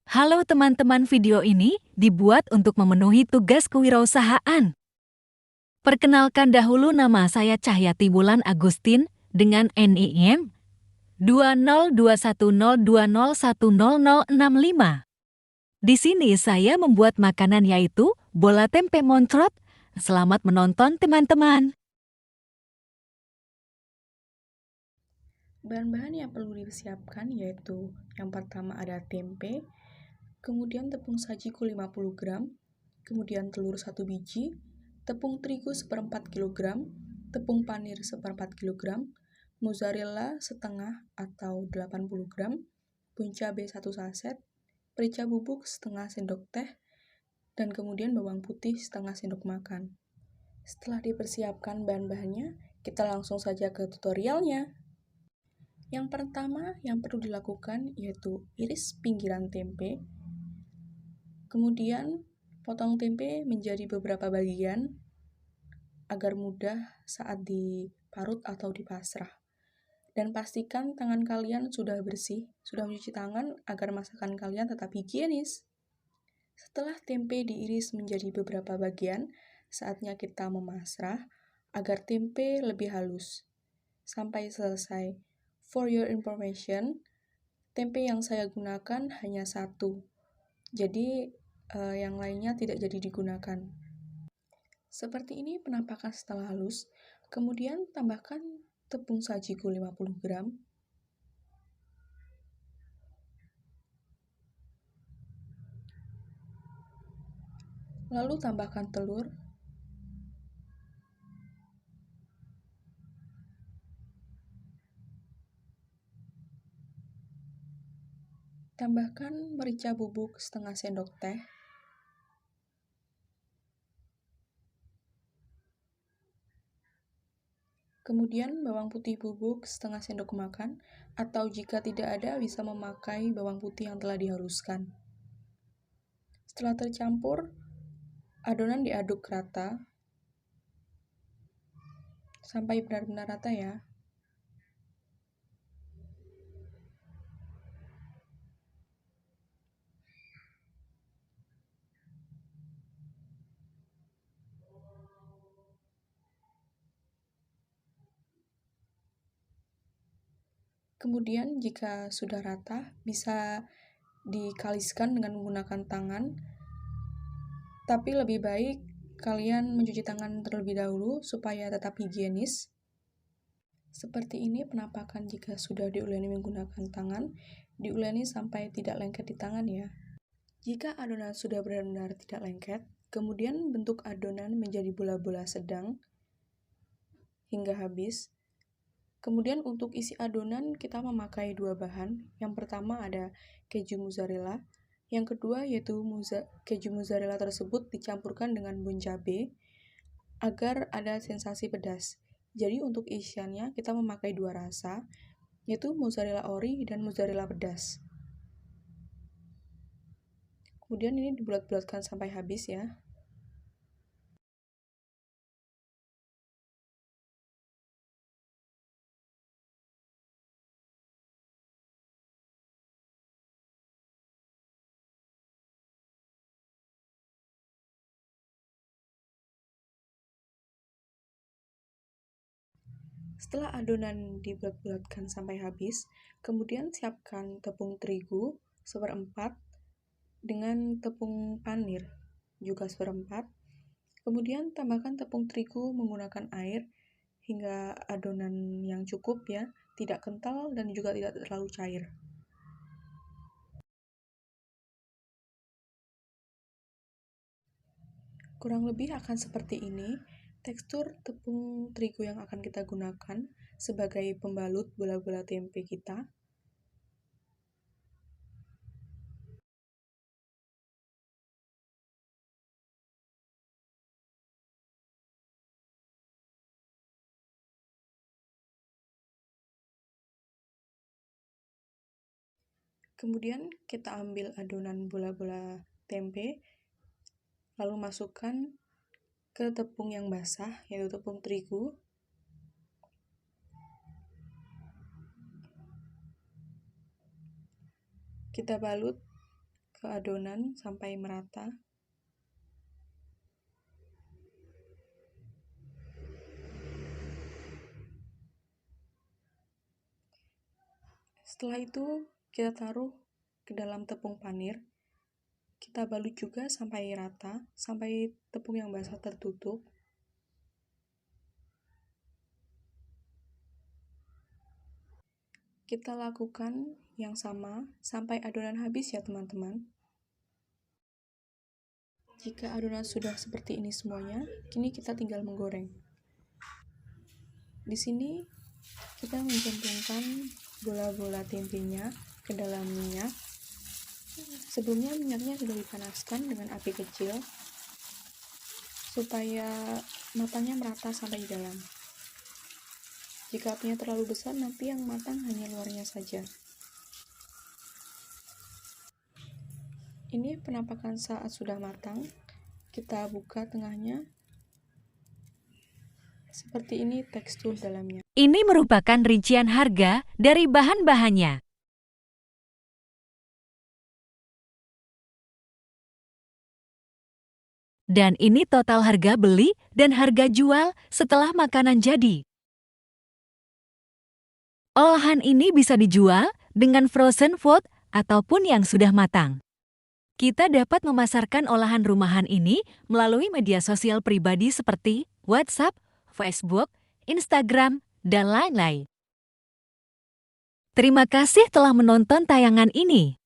Halo teman-teman, video ini dibuat untuk memenuhi tugas kewirausahaan. Perkenalkan dahulu, nama saya Cahyati Wulan Agustin dengan NIM 20210201065. Di sini saya membuat makanan yaitu bola tempe moncrot. Selamat menonton teman-teman. Bahan-bahan yang perlu disiapkan yaitu yang pertama ada tempe, kemudian tepung sajiku 50 gram, kemudian telur 1 biji, tepung terigu 1/4 kg, tepung panir 1/4 kg, mozzarella setengah atau 80 gram, bun cabai 1 saset, merica bubuk setengah sendok teh, dan kemudian bawang putih setengah sendok makan. Setelah dipersiapkan bahan-bahannya, kita langsung saja ke tutorialnya. Yang pertama yang perlu dilakukan yaitu iris pinggiran tempe, kemudian potong tempe menjadi beberapa bagian agar mudah saat diparut atau dipasrah. Dan pastikan tangan kalian sudah bersih, sudah mencuci tangan agar masakan kalian tetap higienis. Setelah tempe diiris menjadi beberapa bagian, saatnya kita memasrah agar tempe lebih halus. Sampai selesai. For your information, tempe yang saya gunakan hanya satu, jadi yang lainnya tidak jadi digunakan. Seperti ini penampakan setelah halus. Kemudian tambahkan tepung sajiku 50 gram, lalu tambahkan telur, tambahkan merica bubuk setengah sendok teh, kemudian bawang putih bubuk setengah sendok makan, atau jika tidak ada bisa memakai bawang putih yang telah dihaluskan. Setelah tercampur, adonan diaduk rata sampai benar-benar rata ya. Kemudian jika sudah rata, bisa dikaliskan dengan menggunakan tangan, tapi lebih baik kalian mencuci tangan terlebih dahulu supaya tetap higienis. Seperti ini penampakan jika sudah diuleni menggunakan tangan, diuleni sampai tidak lengket di tangan ya. Jika adonan sudah benar-benar tidak lengket, kemudian bentuk adonan menjadi bola-bola sedang hingga habis. Kemudian untuk isi adonan kita memakai dua bahan. Yang pertama ada keju mozzarella, yang kedua yaitu keju mozzarella tersebut dicampurkan dengan bun cabai agar ada sensasi pedas. Jadi untuk isiannya kita memakai dua rasa, yaitu mozzarella ori dan mozzarella pedas. Kemudian ini dibulat-bulatkan sampai habis ya. Setelah adonan dibulat-bulatkan sampai habis, kemudian siapkan tepung terigu 1/4 dengan tepung panir juga 1/4. Kemudian tambahkan tepung terigu menggunakan air hingga adonan yang cukup ya, tidak kental dan juga tidak terlalu cair. Kurang lebih akan seperti ini tekstur tepung terigu yang akan kita gunakan sebagai pembalut bola-bola tempe kita. Kemudian kita ambil adonan bola-bola tempe, lalu masukkan ke tepung yang basah, yaitu tepung terigu. Kita balut ke adonan sampai merata. Setelah itu, kita taruh ke dalam tepung panir. Kita balut juga sampai rata, sampai tepung yang basah tertutup. Kita lakukan yang sama sampai adonan habis ya teman-teman. Jika adonan sudah seperti ini semuanya, kini kita tinggal menggoreng. Di sini kita mencantumkan bola-bola tempenya ke dalam minyak. Sebelumnya minyaknya sudah dipanaskan dengan api kecil supaya matangnya merata sampai di dalam. Jika apinya terlalu besar, nanti yang matang hanya luarnya saja. Ini penampakan saat sudah matang. Kita buka tengahnya. Seperti ini tekstur dalamnya. Ini merupakan rincian harga dari bahan-bahannya. Dan ini total harga beli dan harga jual setelah makanan jadi. Olahan ini bisa dijual dengan frozen food ataupun yang sudah matang. Kita dapat memasarkan olahan rumahan ini melalui media sosial pribadi seperti WhatsApp, Facebook, Instagram, dan lain-lain. Terima kasih telah menonton tayangan ini.